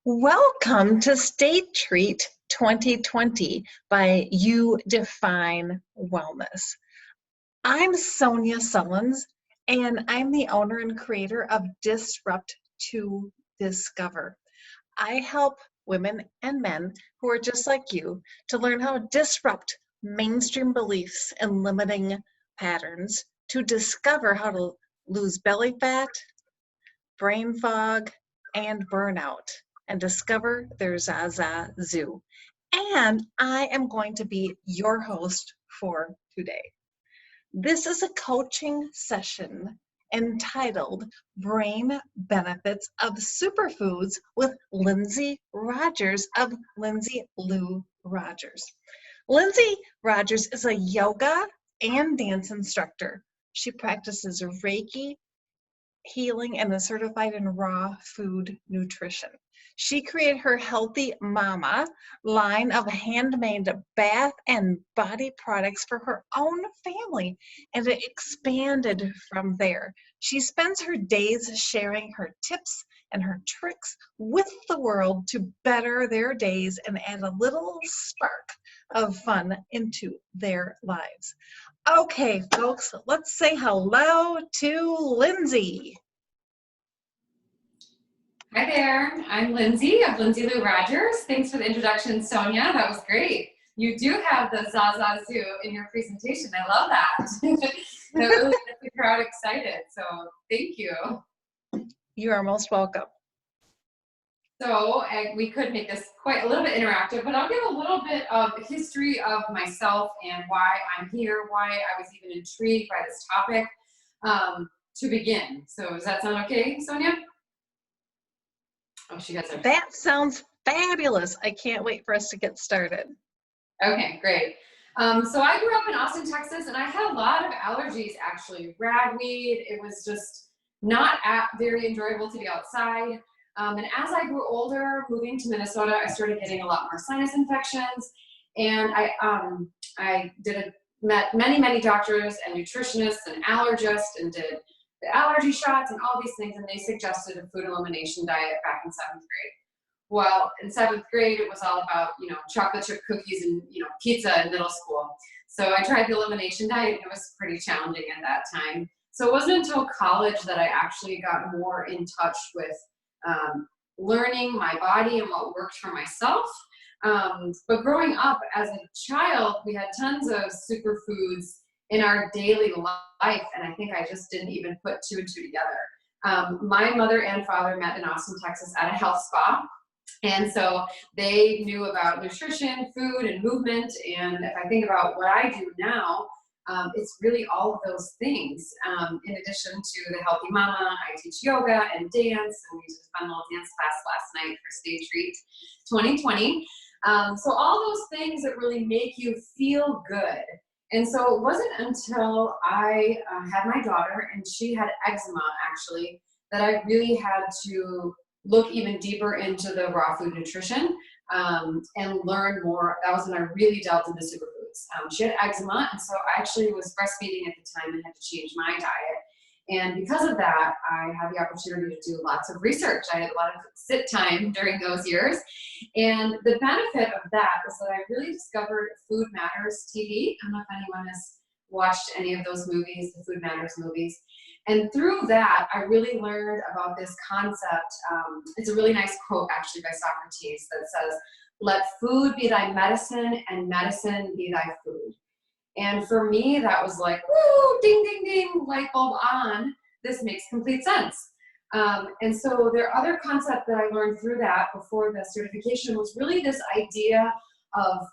Welcome to State Treat 2020 by You Define Wellness. I'm Sonia Sullins, and I'm the owner and creator of Disrupt to Discover. I help women and men who are just like you to learn how to disrupt mainstream beliefs and limiting patterns, to discover how to lose belly fat, brain fog, and burnout, and discover their Zaza Zoo. And I am going to be your host for today. This is a coaching session entitled Brain Benefits of Superfoods with Lindsay Rogers of Lindsay Lou Rogers. Lindsay Rogers is a yoga and dance instructor. She practices Reiki, healing, and is certified in raw food nutrition. She created her Healthy Mama line of handmade bath and body products for her own family, and it expanded from there. She spends her days sharing her tips and her tricks with the world to better their days and add a little spark of fun into their lives. Okay, folks, let's say hello to Lindsay. Hi there, I'm Lindsay of Lindsay Lou Rogers. Thanks for the introduction, Sonia. That was great. You do have the Zaza Zoo in your presentation. I love that. That really gets the crowd excited, so thank you. You are most welcome. So we could make this quite a little bit interactive, but I'll give a little bit of history of myself and why I'm here, why I was even intrigued by this topic to begin. So does that sound okay, Sonia? Oh, she has her. That sounds fabulous. I can't wait for us to get started. Okay, great. So I grew up in Austin, Texas, and I had a lot of allergies, actually. Ragweed, it was just not very enjoyable to be outside. And as I grew older, moving to Minnesota, I started getting a lot more sinus infections. And I met many doctors and nutritionists and allergists and did the allergy shots and all these things, and they suggested a food elimination diet back in 7th grade. Well, in 7th grade, it was all about, chocolate chip cookies and, pizza in middle school. So I tried the elimination diet, and it was pretty challenging at that time. So it wasn't until college that I actually got more in touch with learning my body and what worked for myself. But growing up as a child, we had tons of superfoods in our daily life, and I think I just didn't even put two and two together. My mother and father met in Austin, Texas at a health spa, and so they knew about nutrition, food, and movement, and if I think about what I do now, it's really all of those things. In addition to the Healthy Mama, I teach yoga and dance, and we did a fun little dance class last night for State Treat 2020. So all those things that really make you feel good. And so it wasn't until I had my daughter, and she had eczema actually, that I really had to look even deeper into the raw food nutrition and learn more. That was when I really delved into superfoods. She had eczema, and so I actually was breastfeeding at the time and had to change my diet. And because of that, I had the opportunity to do lots of research. I had a lot of sit time during those years. And the benefit of that is that I really discovered Food Matters TV. I don't know if anyone has watched any of those movies, the Food Matters movies. And through that, I really learned about this concept. It's a really nice quote, actually, by Socrates that says, "Let food be thy medicine, and medicine be thy food." And for me, that was like, woo, ding, ding, ding, light bulb on. This makes complete sense. And so their other concept that I learned through that before the certification was really this idea of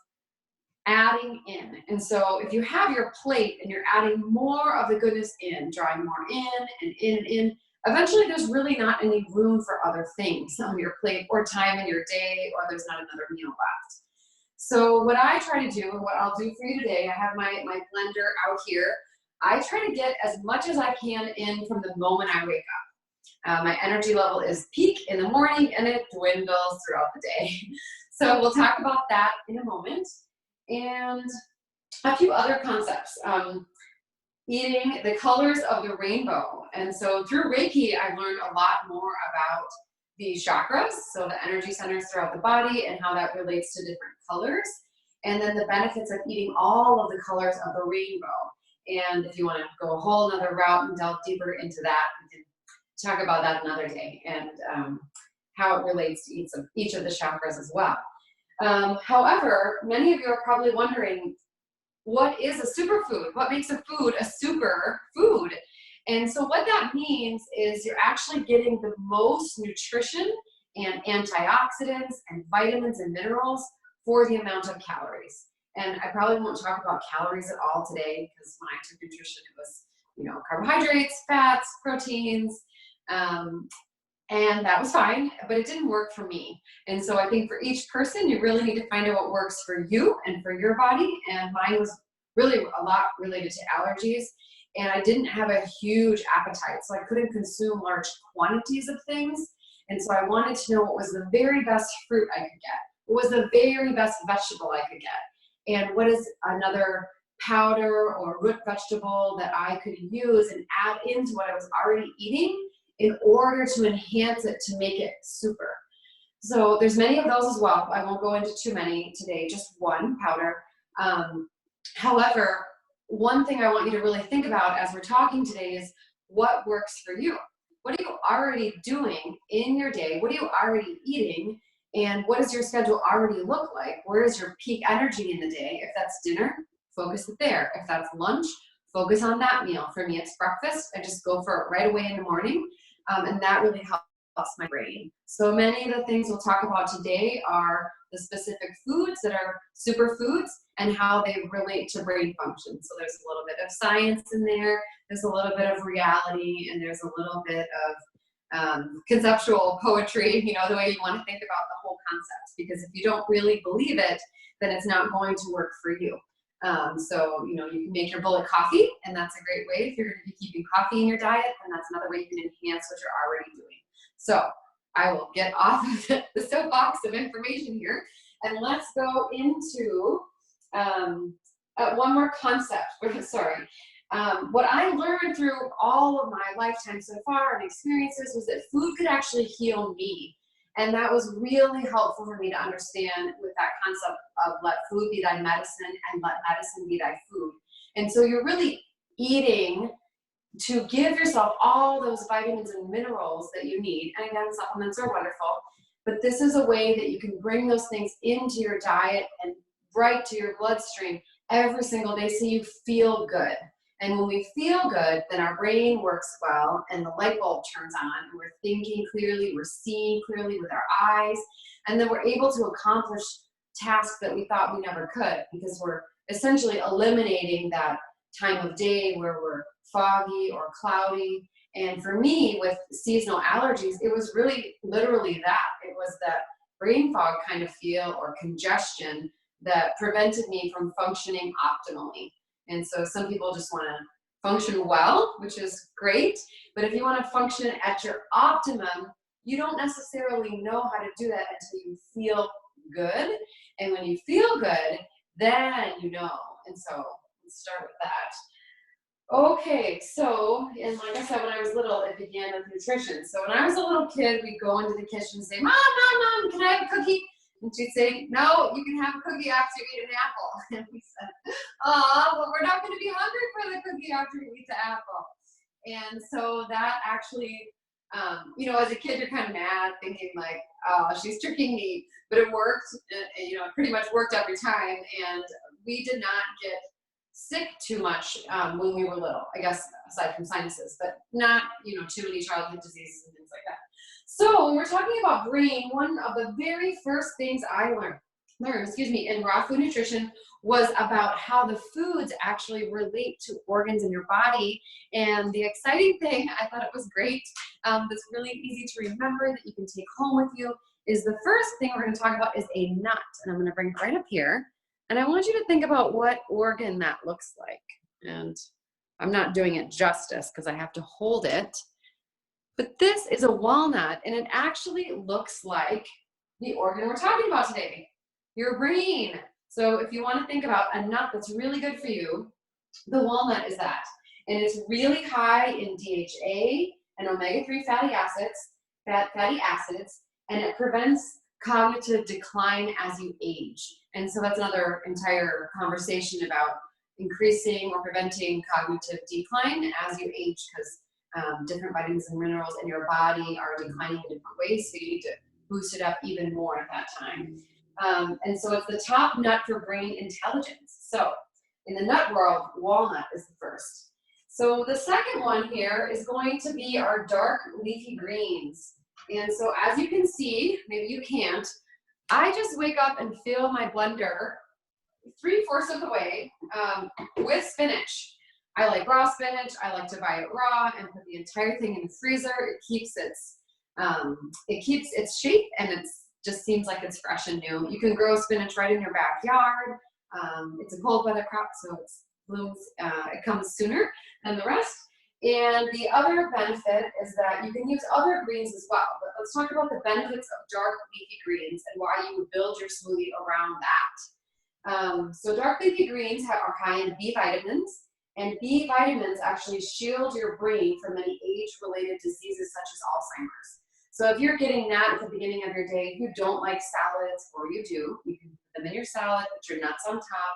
adding in. And so if you have your plate and you're adding more of the goodness in, drawing more in and in and in, eventually there's really not any room for other things on your plate or time in your day, or there's not another meal left. So what I try to do, and what I'll do for you today, I have my blender out here. I try to get as much as I can in from the moment I wake up. My energy level is peak in the morning, and it dwindles throughout the day. So we'll talk about that in a moment. And a few other concepts. Eating the colors of the rainbow. And so through Reiki, I've learned a lot more about the chakras, so the energy centers throughout the body and how that relates to different colors, and then the benefits of eating all of the colors of the rainbow. And if you want to go a whole nother route and delve deeper into that, we can talk about that another day, and how it relates to each of the chakras as well. However, many of you are probably wondering, what is a superfood? What makes a food a superfood? And so what that means is you're actually getting the most nutrition and antioxidants and vitamins and minerals for the amount of calories. And I probably won't talk about calories at all today, because when I took nutrition, it was, you know, carbohydrates, fats, proteins, and that was fine, but it didn't work for me. And so I think for each person, you really need to find out what works for you and for your body. And mine was really a lot related to allergies. And I didn't have a huge appetite, so I couldn't consume large quantities of things. And so I wanted to know what was the very best fruit I could get, what was the very best vegetable I could get, and what is another powder or root vegetable that I could use and add into what I was already eating in order to enhance it, to make it super. So there's many of those as well. I won't go into too many today, just one powder. However, one thing I want you to really think about as we're talking today is what works for you. What are you already doing in your day? What are you already eating? And what does your schedule already look like? Where is your peak energy in the day? If that's dinner, focus it there. If that's lunch, focus on that meal. For me, it's breakfast. I just go for it right away in the morning. And that really helps my brain. So many of the things we'll talk about today are the specific foods that are superfoods and how they relate to brain function. So there's a little bit of science in there, there's a little bit of reality, and there's a little bit of conceptual poetry, you know, the way you want to think about the whole concept. Because if you don't really believe it, then it's not going to work for you. So, you know, you can make your bullet coffee, and that's a great way. If you're going to be keeping coffee in your diet, then that's another way you can enhance what you're already doing. So I will get off of the soapbox of information here, and let's go into one more concept. Sorry. What I learned through all of my lifetime so far and experiences was that food could actually heal me. And that was really helpful for me to understand with that concept of let food be thy medicine and let medicine be thy food. And so you're really eating to give yourself all those vitamins and minerals that you need. And again, supplements are wonderful, but this is a way that you can bring those things into your diet and right to your bloodstream every single day so you feel good. And when we feel good, then our brain works well and the light bulb turns on and we're thinking clearly, we're seeing clearly with our eyes, and then we're able to accomplish tasks that we thought we never could, because we're essentially eliminating that time of day where we're foggy or cloudy. And for me, with seasonal allergies, it was really literally that. It was that brain fog kind of feel or congestion that prevented me from functioning optimally. And so some people just want to function well, which is great. But if you want to function at your optimum, you don't necessarily know how to do that until you feel good. And when you feel good, then you know. And so let's start with that. Okay, so, and like I said, when I was little, it began with nutrition. So when I was a little kid, we'd go into the kitchen and say, Mom, can I have a cookie? And she'd say, no, you can have a cookie after you eat an apple. And we said, well, we're not going to be hungry for the cookie after you eat the apple. And so that actually, you know, as a kid, you're kind of mad, thinking like, oh, she's tricking me. But it worked. You know, it pretty much worked every time. And we did not get sick too much when we were little, I guess, aside from sinuses, but not, you know, too many childhood diseases and things like that. So when we're talking about brain, one of the very first things I learned, in raw food nutrition was about how the foods actually relate to organs in your body. And the exciting thing, I thought it was great, that's really easy to remember that you can take home with you, is the first thing we're going to talk about is a nut. And I'm going to bring it right up here. And I want you to think about what organ that looks like. And I'm not doing it justice because I have to hold it. But this is a walnut, and it actually looks like the organ we're talking about today, your brain. So if you want to think about a nut that's really good for you, the walnut is that. And it's really high in DHA and omega-3 fatty acids. fatty acids, and it prevents cognitive decline as you age. And so that's another entire conversation about increasing or preventing cognitive decline as you age, because different vitamins and minerals in your body are declining in different ways, so you need to boost it up even more at that time. And so it's the top nut for brain intelligence. So in the nut world, walnut is the first. So the second one here is going to be our dark leafy greens. And so as you can see, maybe you can't, I just wake up and fill my blender 3/4 of the way with spinach. I like raw spinach. I like to buy it raw and put the entire thing in the freezer. It keeps its shape, and it just seems like it's fresh and new. You can grow spinach right in your backyard. It's a cold weather crop, so it comes sooner than the rest. And the other benefit is that you can use other greens as well. But let's talk about the benefits of dark leafy greens and why you would build your smoothie around that. So dark leafy greens are high in B vitamins, and B vitamins actually shield your brain from many age-related diseases such as Alzheimer's. So if you're getting that at the beginning of your day, if you don't like salads, or you do, you can put them in your salad, put your nuts on top.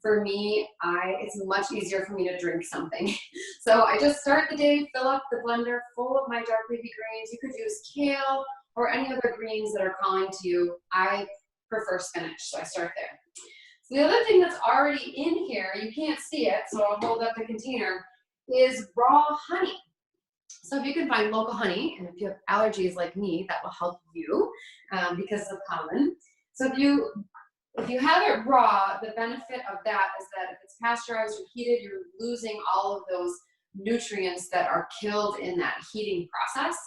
For me, it's much easier for me to drink something. So I just start the day, fill up the blender full of my dark leafy greens. You could use kale or any other greens that are calling to you. I prefer spinach, so I start there. So the other thing that's already in here, you can't see it, so I'll hold up the container, is raw honey. So if you can find local honey, and if you have allergies like me, that will help you because of pollen. So if you have it raw, the benefit of that is that if it's pasteurized or heated, you're losing all of those nutrients that are killed in that heating process.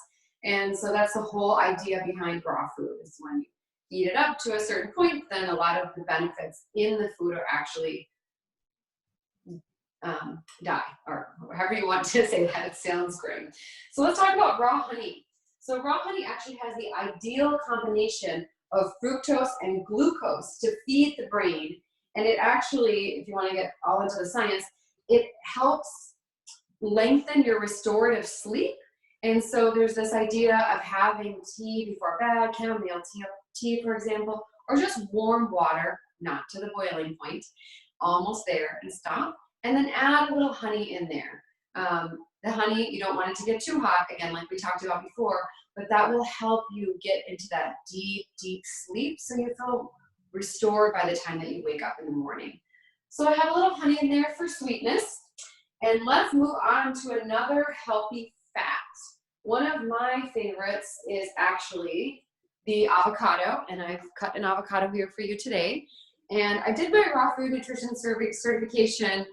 And so that's the whole idea behind raw food, is when you heat it up to a certain point, then a lot of the benefits in the food are actually die, or however you want to say that. It sounds great. So let's talk about raw honey. So raw honey actually has the ideal combination of fructose and glucose to feed the brain. And it actually, if you want to get all into the science, it helps lengthen your restorative sleep. And so there's this idea of having tea before bed, chamomile tea, for example, or just warm water, not to the boiling point, almost there, and stop. And then add a little honey in there. The honey, you don't want it to get too hot, again, like we talked about before, but that will help you get into that deep, deep sleep, so you feel restored by the time that you wake up in the morning. So I have a little honey in there for sweetness. And let's move on to another healthy fat. One of my favorites is actually the avocado, and I've cut an avocado here for you today. And I did my raw food nutrition certification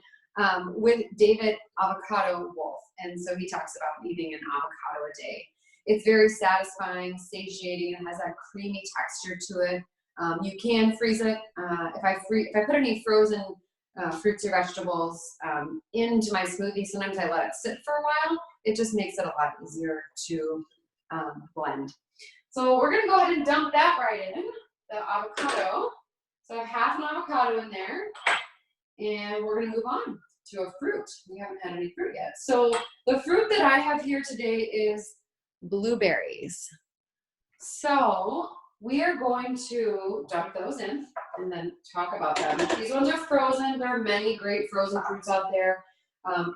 with David Avocado Wolf. And so he talks about eating an avocado a day. It's very satisfying, satiating, and has that creamy texture to it. You can freeze it. If I put any frozen fruits or vegetables into my smoothie, sometimes I let it sit for a while. It just makes it a lot easier to blend. So we're gonna go ahead and dump that right in, the avocado. So I have half an avocado in there, and we're gonna move on to a fruit. We haven't had any fruit yet. So the fruit that I have here today is blueberries. So we are going to dump those in and then talk about them. These ones are frozen. There are many great frozen fruits out there.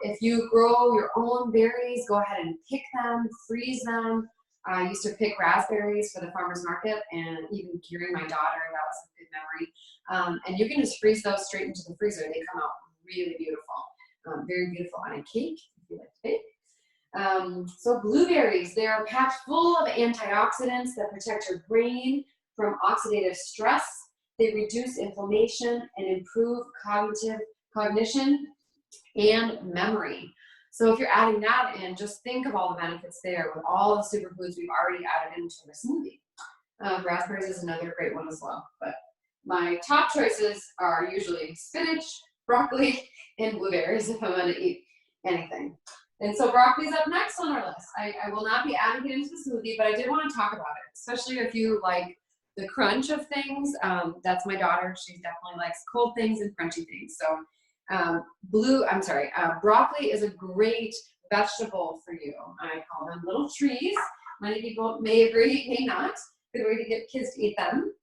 If you grow your own berries, go ahead and pick them, freeze them. I used to pick raspberries for the farmer's market, and even curing my daughter, that was a good memory. And you can just freeze those straight into the freezer. They come out really beautiful, very beautiful on a cake, if you like to bake. So blueberries, they are packed full of antioxidants that protect your brain from oxidative stress. They reduce inflammation and improve cognition and memory. So if you're adding that in, just think of all the benefits there with all the superfoods we've already added into the smoothie. Raspberries is another great one as well. But my top choices are usually spinach, broccoli, and blueberries if I'm going to eat anything. And so broccoli's up next on our list. I will not be adding it into the smoothie, but I did want to talk about it, especially if you like the crunch of things. That's my daughter. She definitely likes cold things and crunchy things. So broccoli is a great vegetable for you. I call them little trees Many people may agree, may not. Good way to get kids to eat them.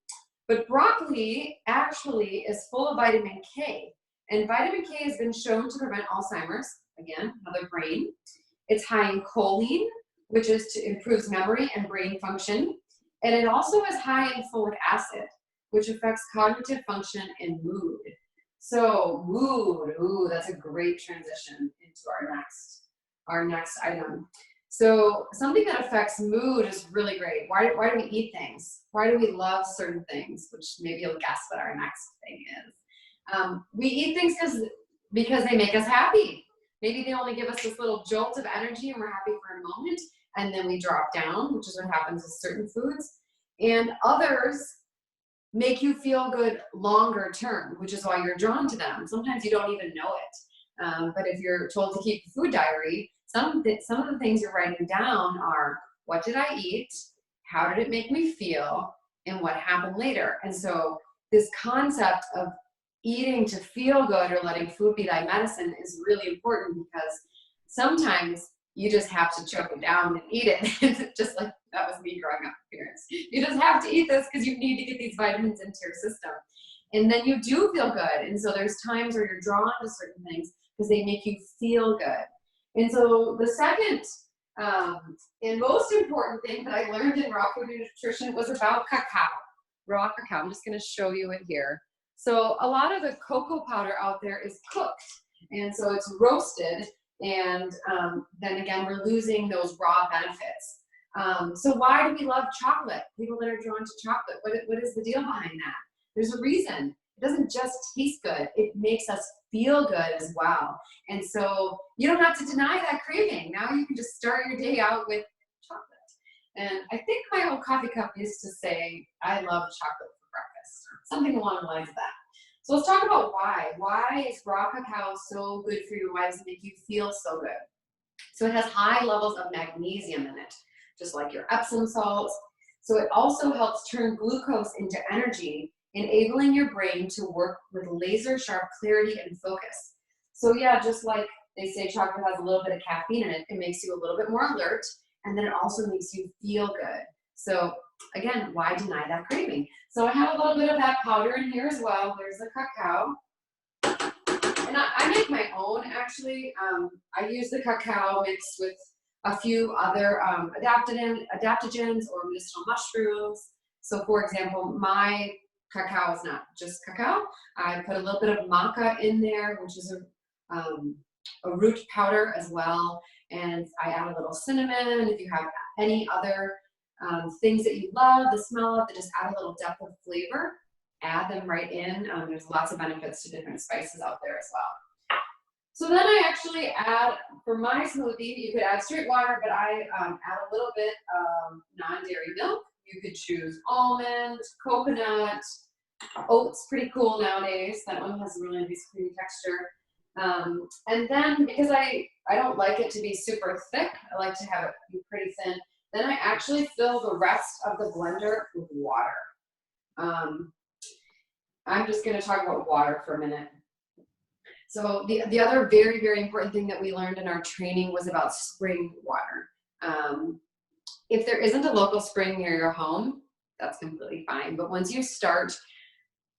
But broccoli actually is full of vitamin K. And vitamin K has been shown to prevent Alzheimer's, again, another brain. It's high in choline, which improves memory and brain function. And it also is high in folic acid, which affects cognitive function and mood. So mood, ooh, that's a great transition into our next item. So something that affects mood is really great. Why do we eat things? Why do we love certain things? Which maybe you'll guess what our next thing is. We eat things because they make us happy. Maybe they only give us this little jolt of energy and we're happy for a moment, and then we drop down, which is what happens with certain foods. And others make you feel good longer term, which is why you're drawn to them. Sometimes you don't even know it. But if you're told to keep a food diary, some of the things you're writing down are, what did I eat? How did it make me feel? And what happened later? And so this concept of eating to feel good or letting food be thy medicine is really important, because sometimes you just have to choke it down and eat it. Just like that was me growing up with parents. You just have to eat this because you need to get these vitamins into your system. And then you do feel good. And so there's times where you're drawn to certain things because they make you feel good. And so the second and most important thing that I learned in raw food nutrition was about cacao, raw cacao. I'm just going to show you it here. So a lot of the cocoa powder out there is cooked, and so it's roasted, and then again, we're losing those raw benefits. So why do we love chocolate? People that are drawn to chocolate, what is the deal behind that? There's a reason. It doesn't just taste good, it makes us feel good as well. And so you don't have to deny that craving. Now you can just start your day out with chocolate. And I think my old coffee cup used to say, I love chocolate for breakfast, or something along the lines of that. So let's talk about why. Why is raw cacao so good for you? Why does it make you feel so good? So it has high levels of magnesium in it, just like your Epsom salts. So it also helps turn glucose into energy, enabling your brain to work with laser sharp clarity and focus. So yeah, just like they say chocolate has a little bit of caffeine in it, it makes you a little bit more alert, and then it also makes you feel good. So again, why deny that craving? So I have a little bit of that powder in here as well. There's the cacao. And I make my own, actually. I use the cacao mixed with a few other adaptogens or medicinal mushrooms. So for example, my cacao is not just cacao. I put a little bit of maca in there, which is a root powder as well. And I add a little cinnamon. If you have any other things that you love the smell of that just add a little depth of flavor, add them right in. There's lots of benefits to different spices out there as well. So then I actually add, for my smoothie, you could add straight water, but I add a little bit of non-dairy milk. You could choose almond, coconut, oats, pretty cool nowadays. That one has a really nice creamy texture. And then because I don't like it to be super thick, I like to have it be pretty thin. Then I actually fill the rest of the blender with water. I'm just going to talk about water for a minute. So the other very, very important thing that we learned in our training was about spring water. If there isn't a local spring near your home, that's completely fine. But once you start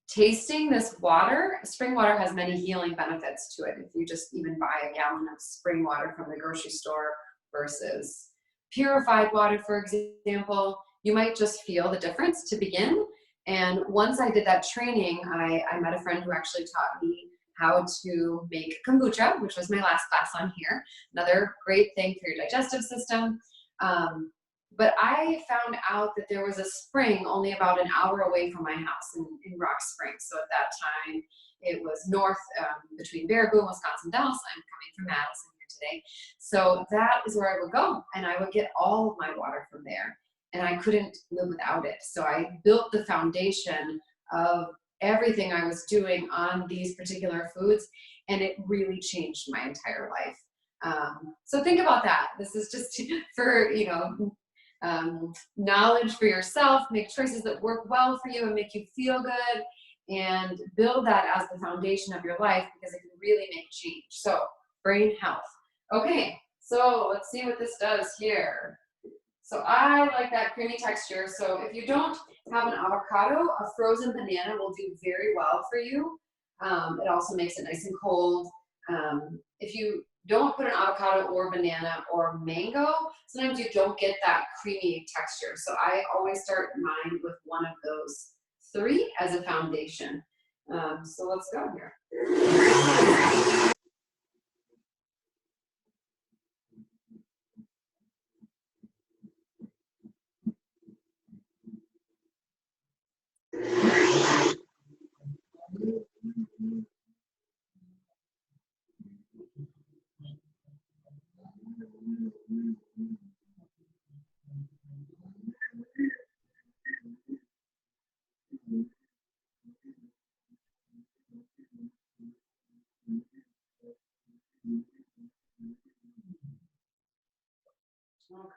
tasting this water, spring water has many healing benefits to it. If you just even buy a gallon of spring water from the grocery store versus purified water, for example, you might just feel the difference to begin. And once I did that training, I met a friend who actually taught me how to make kombucha, which was my last class on here. Another great thing for your digestive system. But I found out that there was a spring only about an hour away from my house in Rock Springs. So at that time, it was north between Baraboo and Wisconsin Dells. I'm coming from Madison here today. So that is where I would go, and I would get all of my water from there. And I couldn't live without it. So I built the foundation of everything I was doing on these particular foods, and it really changed my entire life. So think about that. This is just for, knowledge for yourself. Make choices that work well for you and make you feel good, and build that as the foundation of your life, because it can really make change. So brain health. Okay, so let's see what this does here. So I like that creamy texture. So if you don't have an avocado, a frozen banana will do very well for you. It also makes it nice and cold. If you don't put an avocado or banana or mango, sometimes you don't get that creamy texture. So I always start mine with one of those three as a foundation. So let's go here.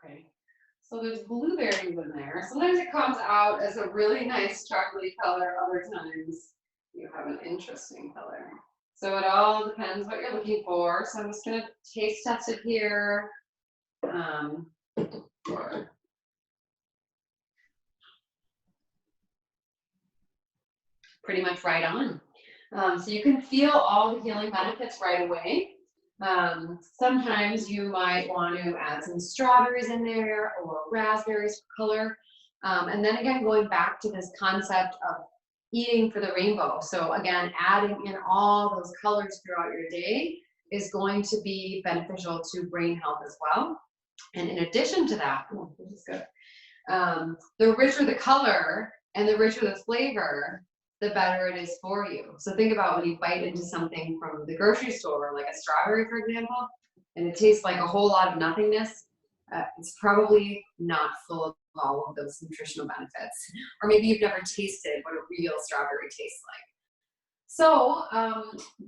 Okay, so there's blueberries in there. Sometimes it comes out as a really nice chocolatey color. Other times you have an interesting color. So it all depends what you're looking for. So I'm just gonna taste test it here. Pretty much right on. So you can feel all the healing benefits right away. Sometimes you might want to add some strawberries in there or raspberries for color. And then again, going back to this concept of eating for the rainbow. So again, adding in all those colors throughout your day is going to be beneficial to brain health as well. And in addition to that, this is good. The richer the color and the richer the flavor, the better it is for you. So think about when you bite into something from the grocery store, like a strawberry, for example, and it tastes like a whole lot of nothingness. It's probably not full of all of those nutritional benefits. Or maybe you've never tasted what a real strawberry tastes like. So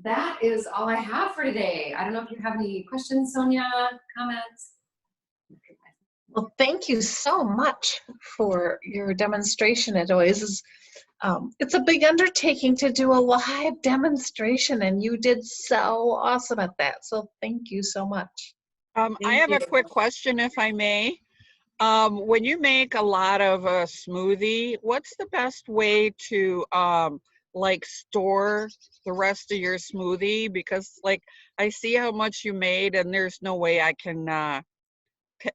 that is all I have for today. I don't know if you have any questions, Sonia, comments? Well, thank you so much for your demonstration. It always is, it's a big undertaking to do a live demonstration, and you did so awesome at that. So thank you so much. I have a quick question, if I may. When you make a lot of a smoothie, what's the best way to like store the rest of your smoothie? Because like I see how much you made, and there's no way I can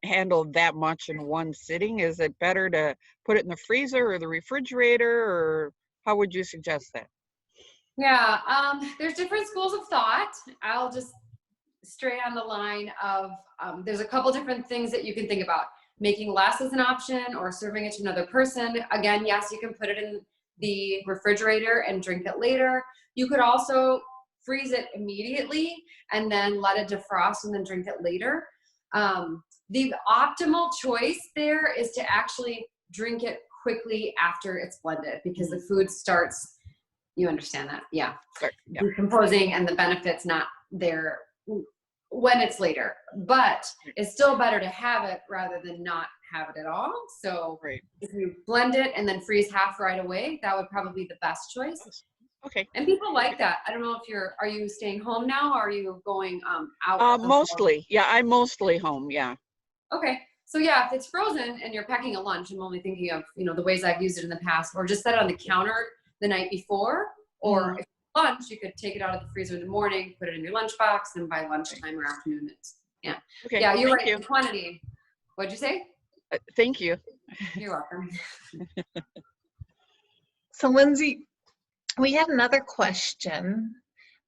handle that much in one sitting. Is it better to put it in the freezer or the refrigerator, or how would you suggest that? Yeah, there's different schools of thought. I'll just stray on the line of there's a couple different things that you can think about. Making less as an option or serving it to another person. Again, yes, you can put it in the refrigerator and drink it later. You could also freeze it immediately and then let it defrost and then drink it later. The optimal choice there is to actually drink it quickly after it's blended, because the food starts, you understand that? Yeah. Sure. Yeah. Decomposing and the benefits not there when it's later, but it's still better to have it rather than not have it at all. So Right. if you blend it and then freeze half right away, that would probably be the best choice. Okay. And people like that. I don't know if are you staying home now, or are you going out? Mostly. Yeah, I'm mostly home. Yeah. Okay. So yeah, if it's frozen and you're packing a lunch, I'm only thinking of, the ways I've used it in the past, or just set it on the counter the night before, or if lunch, you could take it out of the freezer in the morning, put it in your lunchbox, and by lunchtime or afternoon, yeah. Okay. Yeah, you're Thank right. you. The quantity. What'd you say? Thank you. You're welcome. So Lindsay, we had another question,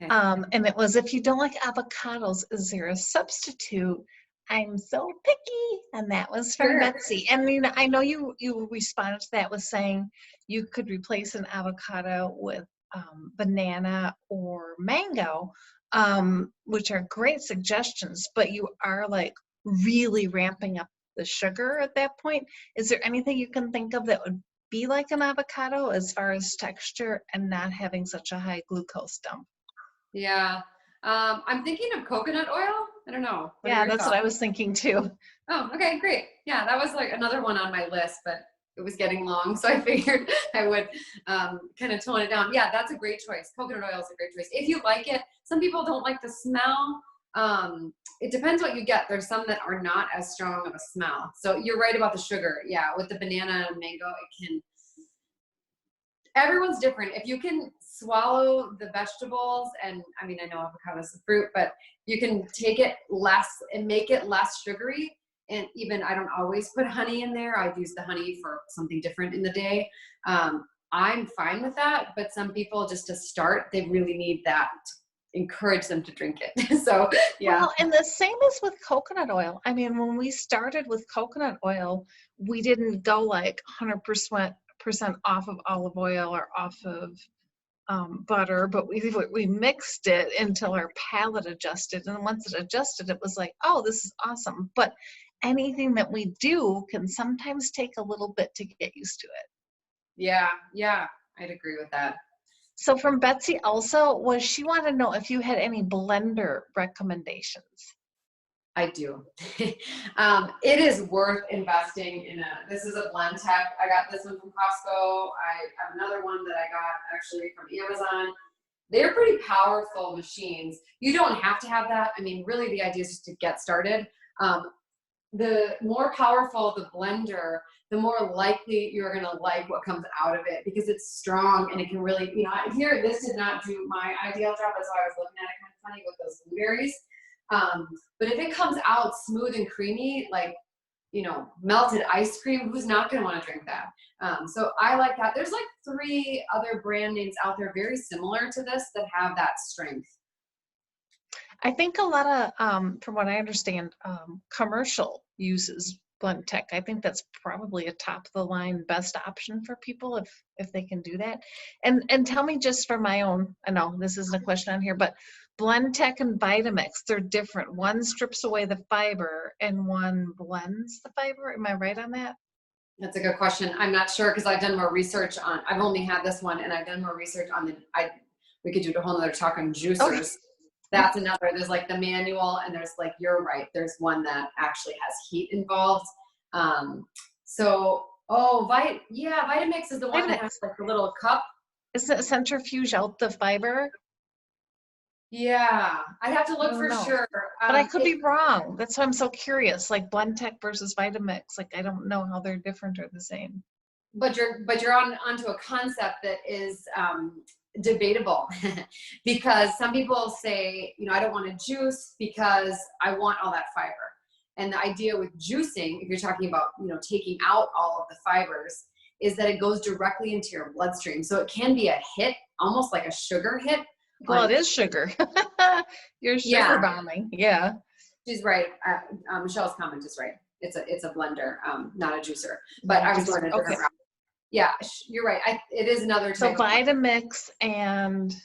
Okay. and it was, if you don't like avocados, is there a substitute? I'm so picky, and that was from Sure. Betsy. And I know you responded to that with saying you could replace an avocado with banana or mango, which are great suggestions, but you are like really ramping up the sugar at that point. Is there anything you can think of that would be like an avocado as far as texture and not having such a high glucose dump? Yeah. I'm thinking of coconut oil. I don't know. Yeah, that's what I was thinking too. Oh, okay, great. Yeah, that was like another one on my list, but it was getting long, so I figured I would kind of tone it down. Yeah, that's a great choice. Coconut oil is a great choice. If you like it, some people don't like the smell It depends what you get. There's some that are not as strong of a smell. So you're right about the sugar. Yeah, with the banana and mango, it can, everyone's different. If you can swallow the vegetables, and I mean, I know avocado is a fruit, but you can take it less and make it less sugary. And even, I don't always put honey in there. I use the honey for something different in the day. I'm fine with that, but some people, just to start, they really need that to encourage them to drink it. So, yeah. Well, and the same is with coconut oil. I mean, when we started with coconut oil, we didn't go like 100% off of olive oil or off of butter, but we mixed it until our palate adjusted. And once it adjusted, it was like, oh, this is awesome. But anything that we do can sometimes take a little bit to get used to it. Yeah, I'd agree with that. So from Betsy also, she wanted to know if you had any blender recommendations. I do. It is worth investing in this is a blend tech. I got this one from Costco. I have another one that I got actually from Amazon. They're pretty powerful machines. You don't have to have that. I mean, really the idea is just to get started. The more powerful the blender, the more likely you're going to like what comes out of it, because it's strong and it can really, here, this did not do my ideal job. That's why I was looking at it kind of funny with those blueberries. But if it comes out smooth and creamy, like, melted ice cream, who's not going to want to drink that? So I like that. There's like 3 other brand names out there very similar to this that have that strength. I think a lot of, from what I understand, commercial uses blend tech. I think that's probably a top of the line best option for people if they can do that. And tell me, just for my own, I know this isn't a question on here, but blend tech and Vitamix, they're different. One strips away the fiber and one blends the fiber. Am I right on that? That's a good question. I'm not sure, because I've done more research on, I've only had this one, and I've done more research on we could do a whole nother talk on juicers. Okay. That's another, there's like the manual, and there's like, you're right, there's one that actually has heat involved. Vitamix is the one that has like a little cup. Is it centrifuge out the fiber? Yeah, I'd have to look for sure. But I could be wrong. That's why I'm so curious, like blend tech versus Vitamix. Like, I don't know how they're different or the same. But you're onto a concept that is debatable, because some people say, I don't want to juice because I want all that fiber. And the idea with juicing, if you're talking about, taking out all of the fibers, is that it goes directly into your bloodstream. So it can be a hit, almost like a sugar hit. Well, it is sugar. You're sugar bombing. Yeah. She's right. Michelle's comment is right. It's a blender, not a juicer. But I was going a different route. Yeah, you're right. It is another type. So Vitamix and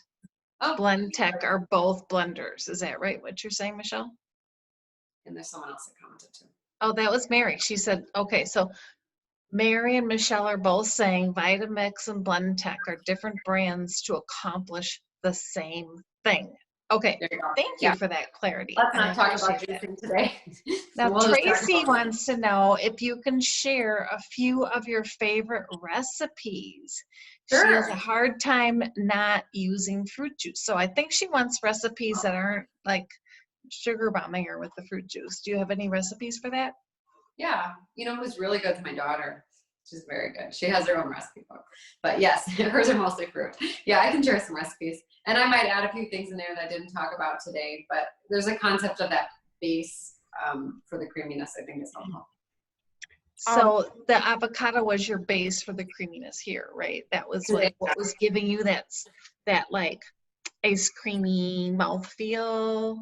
Blend Tech are both blenders. Is that right, what you're saying, Michelle? And there's someone else that commented too. Oh, that was Mary. She said, okay, so Mary and Michelle are both saying Vitamix and Blend Tech are different brands to accomplish the same thing. Okay, thank you for that clarity. Let's not talk about juicing today. Now, Tracy wants to know if you can share a few of your favorite recipes. Sure. She has a hard time not using fruit juice. So I think she wants recipes that aren't like sugar bombing her with the fruit juice. Do you have any recipes for that? Yeah, it was really good to my daughter. She's very good. She has her own recipe book. But yes, hers are mostly fruit. Yeah, I can share some recipes. And I might add a few things in there that I didn't talk about today. But there's a concept of that base for the creaminess, I think, is helpful. So the avocado was your base for the creaminess here, right? That was like what was giving you that like ice creamy mouthfeel.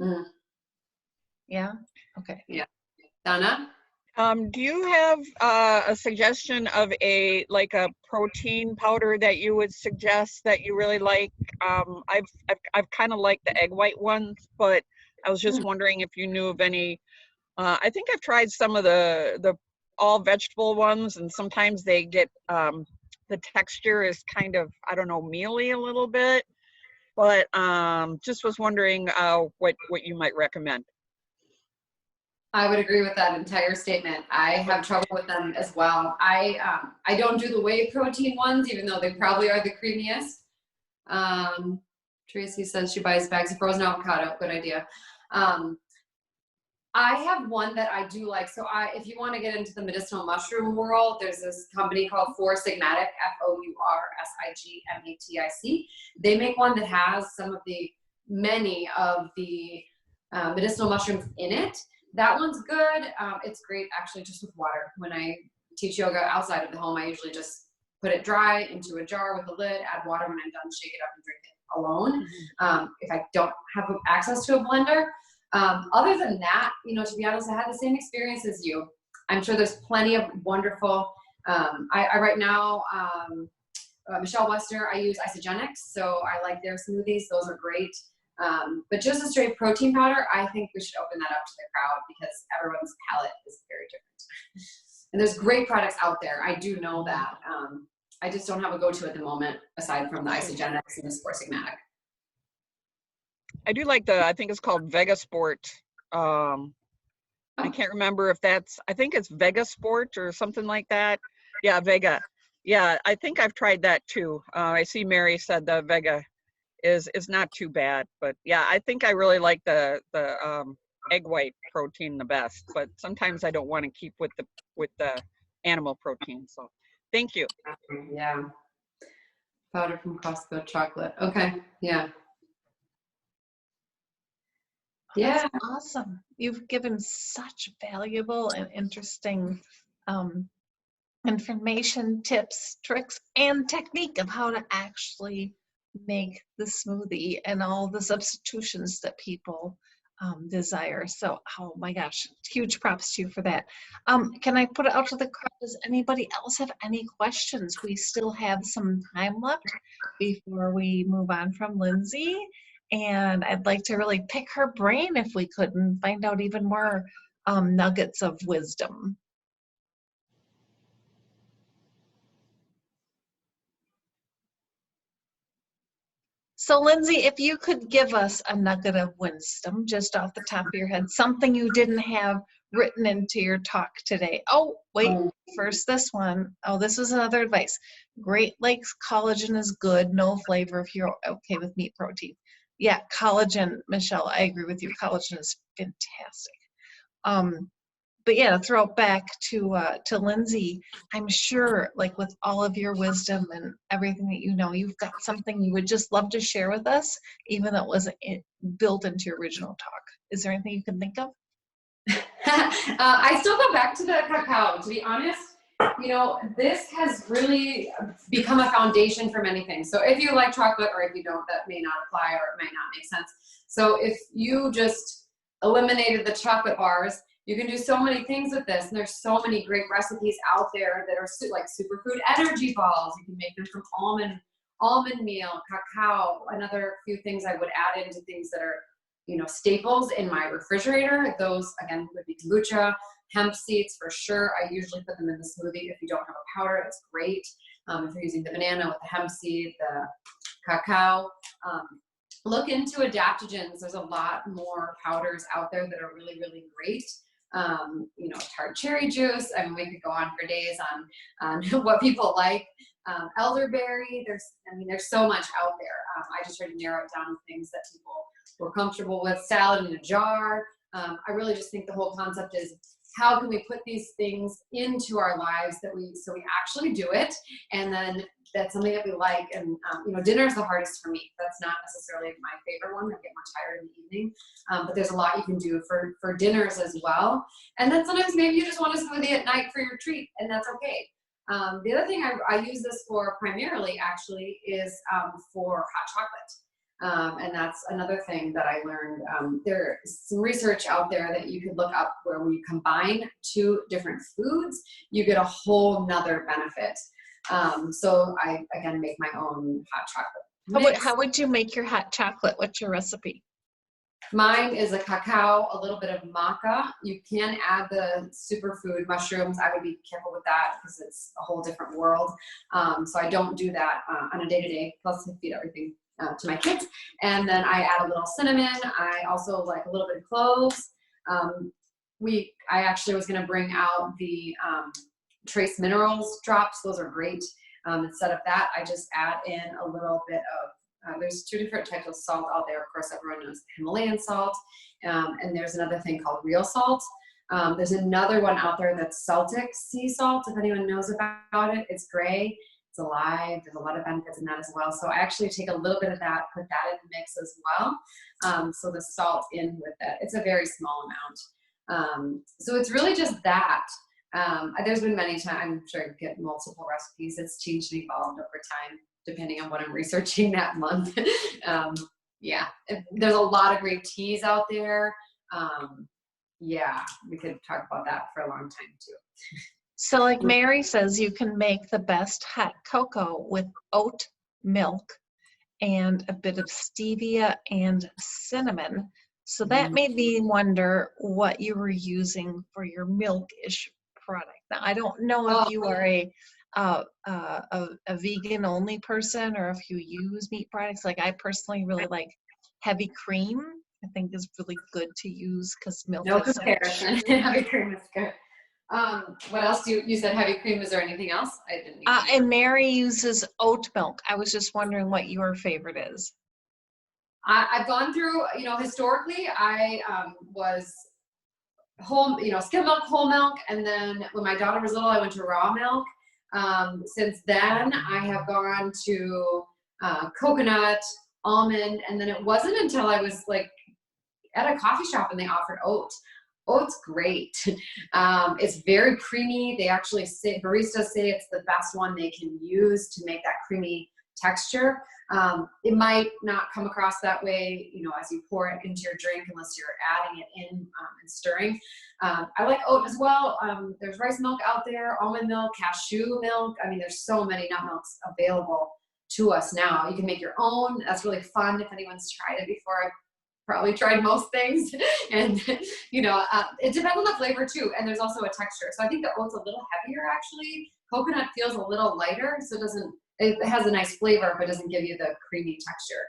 Mm. Yeah? Okay. Yeah. Donna? Do you have a suggestion of a protein powder that you would suggest that you really like? I've kind of liked the egg white ones, but I was just wondering if you knew of any. I think I've tried some of the all vegetable ones, and sometimes they get the texture is kind of, I don't know, mealy a little bit. But just was wondering what you might recommend. I would agree with that entire statement. I have trouble with them as well. I don't do the whey protein ones, even though they probably are the creamiest. Tracy says she buys bags of frozen avocado. Good idea. I have one that I do like. So if you want to get into the medicinal mushroom world, there's this company called Four Sigmatic, Foursigmatic. They make one that has many of the medicinal mushrooms in it. That one's good. It's great actually just with water. When I teach yoga outside of the home, I usually just put it dry into a jar with a lid, add water when I'm done, shake it up and drink it alone. If I don't have access to a blender. Other than that, to be honest, I had the same experience as you. I'm sure there's plenty of wonderful, I right now, Michelle Wester, I use Isogenics, so I like their smoothies. Those are great. But just a straight protein powder, I think we should open that up to the crowd because everyone's palate is very different. And there's great products out there. I do know that. I just don't have a go-to at the moment, aside from the Isogenics and the Four Sigmatic. I do like I think it's called Vegasport. I can't remember if I think it's Vegasport or something like that. Yeah, Vega. Yeah, I think I've tried that too. I see Mary said the Vega is not too bad, but yeah, I think I really like the egg white protein the best, but sometimes I don't want to keep with the animal protein. So thank you. Yeah. Powder from Costco chocolate. Okay. Yeah. That's awesome. You've given such valuable and interesting information, tips, tricks, and technique of how to actually make the smoothie and all the substitutions that people desire. So, oh my gosh, huge props to you for that. Can I put it out to the crowd? Does anybody else have any questions? We still have some time left before we move on from Lindsay. And I'd like to really pick her brain if we could and find out even more nuggets of wisdom. So Lindsay, if you could give us a nugget of wisdom just off the top of your head, something you didn't have written into your talk today. Oh, wait, first this one. Oh, this was another advice. Great Lakes collagen is good, no flavor if you're okay with meat protein. Yeah, collagen, Michelle, I agree with you. Collagen is fantastic. But yeah, to throw it back to Lindsay, I'm sure, like with all of your wisdom and everything that you know, you've got something you would just love to share with us, even though it wasn't built into your original talk. Is there anything you can think of? I still go back to the cacao. To be honest, this has really become a foundation for many things. So if you like chocolate or if you don't, that may not apply or it might not make sense. So if you just eliminated the chocolate bars, you can do so many things with this, and there's so many great recipes out there that are like superfood energy balls. You can make them from almond meal, cacao. Another few things I would add into things that are, staples in my refrigerator. Those again would be kombucha, hemp seeds for sure. I usually put them in the smoothie. If you don't have a powder, it's great. If you're using the banana with the hemp seed, the cacao. Look into adaptogens. There's a lot more powders out there that are really, really great. Tart cherry juice. I mean, we could go on for days on what people like. Elderberry. There's so much out there. I just try to narrow it down to things that people were comfortable with. Salad in a jar. I really just think the whole concept is how can we put these things into our lives so we actually do it, and then that's something that we like. And dinner is the hardest for me. That's not necessarily my favorite one. I get more tired in the evening, but there's a lot you can do for dinners as well. And then sometimes maybe you just want a smoothie at night for your treat, and that's okay. The other thing I use this for primarily actually is for hot chocolate. And that's another thing that I learned. There's some research out there that you could look up where when you combine two different foods, you get a whole nother benefit. So I, again, make my own hot chocolate. How would you make your hot chocolate? What's your recipe? Mine is a cacao, a little bit of maca. You can add the superfood mushrooms. I would be careful with that because it's a whole different world. So I don't do that on a day-to-day, plus I feed everything to my kids. And then I add a little cinnamon. I also like a little bit of cloves. I actually was going to bring out the trace minerals drops. Those are great. Instead of that, I just add in a little bit there's 2 different types of salt out there. Of course, everyone knows Himalayan salt, and there's another thing called real salt. There's another one out there that's Celtic sea salt, if anyone knows about it. It's gray, it's alive, there's a lot of benefits in that as well. So I actually take a little bit of that, put that in the mix as well. So the salt in with it, it's a very small amount. So it's really just that. There's been many times, I'm sure I get multiple recipes. It's changed and evolved over time, depending on what I'm researching that month. Yeah, there's a lot of great teas out there. Yeah, we could talk about that for a long time too. So like Mary says, you can make the best hot cocoa with oat milk and a bit of stevia and cinnamon. So that made me wonder what you were using for your milk-ish product. Now, I don't know if you are a vegan only person or if you use meat products. Like I personally really like heavy cream. I think is really good to use because milk No is comparison. Heavy cream is good. What else do you said heavy cream? Is there anything else? I didn't. And Mary uses oat milk. I was just wondering what your favorite is. I've gone through, historically I was whole, skim milk, whole milk, and then when my daughter was little, I went to raw milk. Since then, I have gone to coconut, almond, and then it wasn't until I was like at a coffee shop and they offered oat. Oat's great. It's very creamy. They actually say, baristas say it's the best one they can use to make that creamy texture. It might not come across that way, as you pour it into your drink, unless you're adding it in and stirring. I like oat as well. There's rice milk out there, almond milk, cashew milk. I mean, there's so many nut milks available to us now. You can make your own. That's really fun. If anyone's tried it before, I've probably tried most things. And, it depends on the flavor too. And there's also a texture. So I think the oat's a little heavier actually. Coconut feels a little lighter, so it has a nice flavor, but doesn't give you the creamy texture.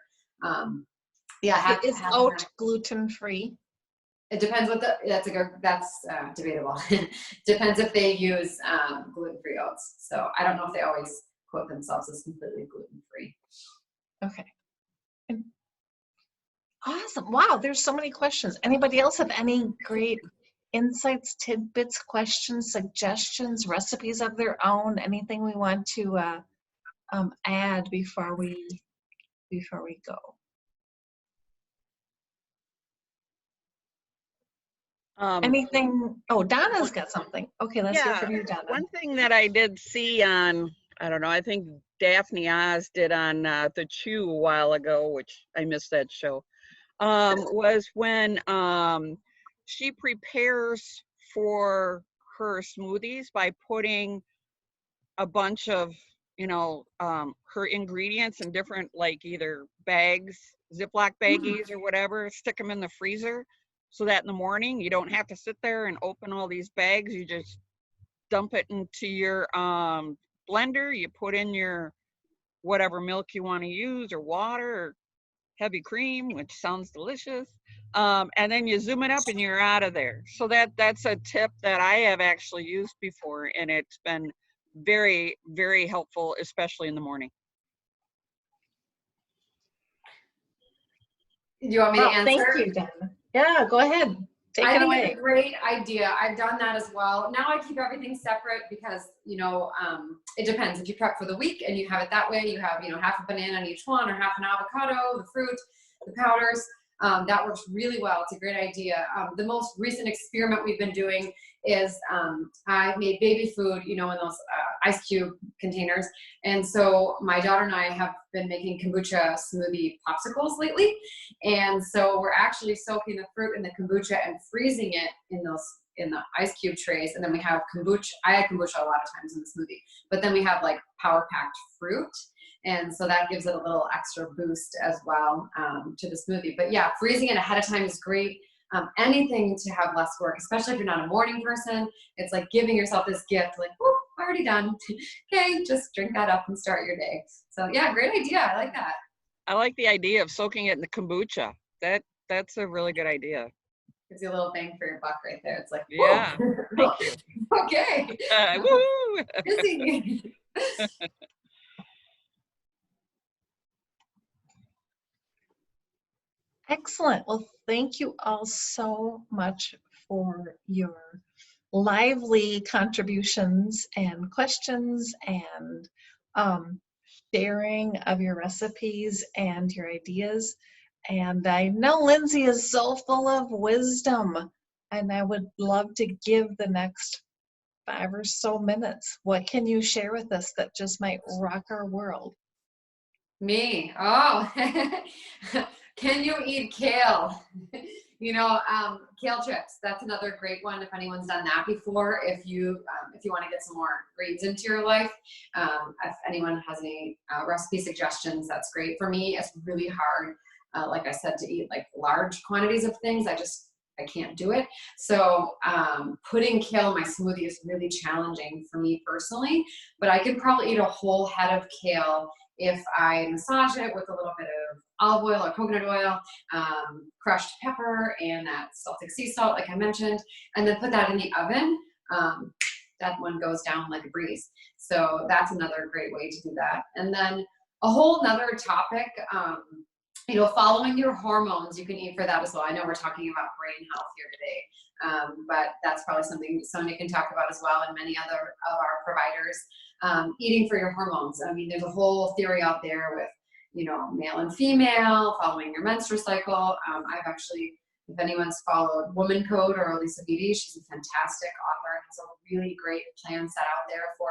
Is oat gluten-free? It depends that's debatable. Depends if they use gluten-free oats. So I don't know if they always quote themselves as completely gluten-free. Okay. Awesome. Wow, there's so many questions. Anybody else have any great insights, tidbits, questions, suggestions, recipes of their own? Anything we want to add before we go? Anything? Oh, Donna's got something. Okay, let's hear from you, Donna. One thing that I did see on, I don't know, I think Daphne Oz did on The Chew a while ago, which I missed that show, was when she prepares for her smoothies by putting a bunch of, her ingredients in different, like either bags, Ziploc baggies or whatever, stick them in the freezer so that in the morning you don't have to sit there and open all these bags. You just dump it into your blender, you put in your whatever milk you want to use or water or heavy cream, which sounds delicious, and then you zoom it up and you're out of there. So that's a tip that I have actually used before, and it's been very, very helpful, especially in the morning. Do you want me to answer? Thank you, Donna. Yeah, go ahead. Take it away. It's a great idea. I've done that as well. Now I keep everything separate because, it depends. If you prep for the week and you have it that way, you have, half a banana in each one or half an avocado, the fruit, the powders. That works really well. It's a great idea. The most recent experiment we've been doing is I made baby food, in those ice cube containers. And so my daughter and I have been making kombucha smoothie popsicles lately. And so we're actually soaking the fruit in the kombucha and freezing it in the ice cube trays. And then we have kombucha. I add kombucha a lot of times in the smoothie, but then we have like power packed fruit. And so that gives it a little extra boost as well to the smoothie. But yeah, freezing it ahead of time is great. Anything to have less work, especially if you're not a morning person. It's like giving yourself this gift, like, whoop, already done. Okay, just drink that up and start your day. So yeah, great idea. I like that. I like the idea of soaking it in the kombucha. That's a really good idea. Gives you a little bang for your buck right there. It's like, yeah, thank you. Okay. Woo! Busy. Excellent. Well, thank you all so much for your lively contributions and questions and sharing of your recipes and your ideas. And I know Lindsay is so full of wisdom, and I would love to give the next 5 or so minutes. What can you share with us that just might rock our world? Me, oh, can you eat kale? Kale chips. That's another great one. If anyone's done that before, if you want to get some more greens into your life, if anyone has any recipe suggestions, that's great. For me, it's really hard, like I said, to eat like large quantities of things. I can't do it. So putting kale in my smoothie is really challenging for me personally, but I could probably eat a whole head of kale if I massage it with a little bit of olive oil or coconut oil, crushed pepper, and that Celtic sea salt, like I mentioned, and then put that in the oven. That one goes down like a breeze. So that's another great way to do that. And then a whole nother topic, following your hormones, you can eat for that as well. I know we're talking about brain health here today, but that's probably something Sonia can talk about as well, and many other of our providers. Eating for your hormones. I mean, there's a whole theory out there with, male and female, following your menstrual cycle. I've actually, if anyone's followed Woman Code or Lisa Beatty, she's a fantastic author and has a really great plan set out there for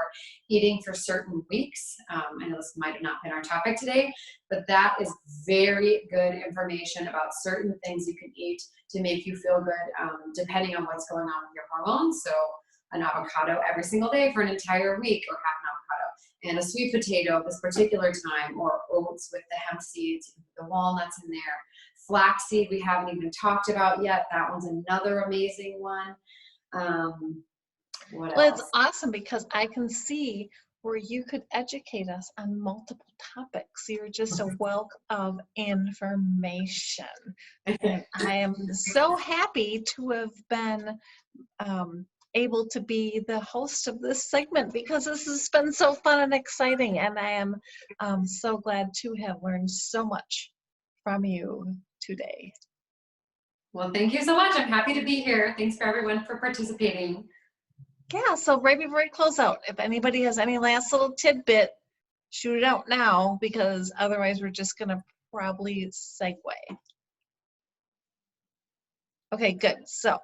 eating for certain weeks. I know this might have not been our topic today, but that is very good information about certain things you can eat to make you feel good, depending on what's going on with your hormones. So an avocado every single day for an entire week, or half an avocado, and a sweet potato this particular time, or oats with the hemp seeds, the walnuts in there. Flaxseed we haven't even talked about yet. That one's another amazing one. What Well, else? it's awesome because I can see where you could educate us on multiple topics. You're just a wealth of information. And I am so happy to have been able to be the host of this segment because this has been so fun and exciting. And I am so glad to have learned so much from you today. Well, thank you so much. I'm happy to be here. Thanks for everyone for participating. Yeah, so right before we close out, if anybody has any last little tidbit, shoot it out now, because otherwise we're just going to probably segue. Okay, good. So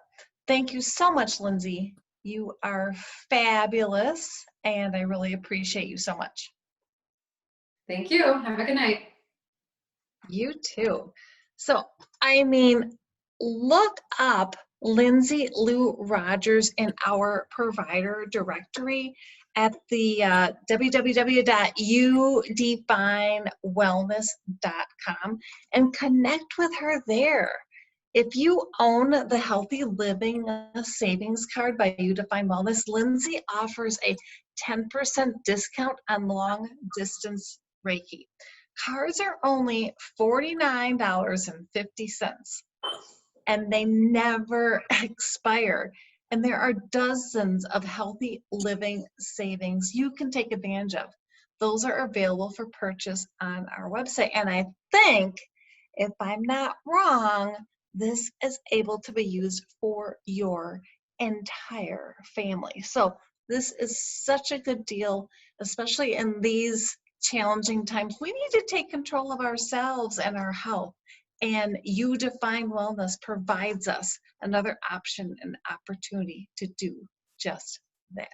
thank you so much, Lindsay. You are fabulous, and I really appreciate you so much. Thank you. Have a good night. You too. So, look up Lindsay Lou Rogers in our provider directory at the www.udefinewellness.com and connect with her there. If you own the Healthy Living Savings Card by You Define Wellness, Lindsay offers a 10% discount on long distance Reiki. Cards are only $49.50, and they never expire. And there are dozens of healthy living savings you can take advantage of. Those are available for purchase on our website. And I think, if I'm not wrong, this is able to be used for your entire family. So this is such a good deal, especially in these challenging times. We need to take control of ourselves and our health. And You Define Wellness provides us another option and opportunity to do just that.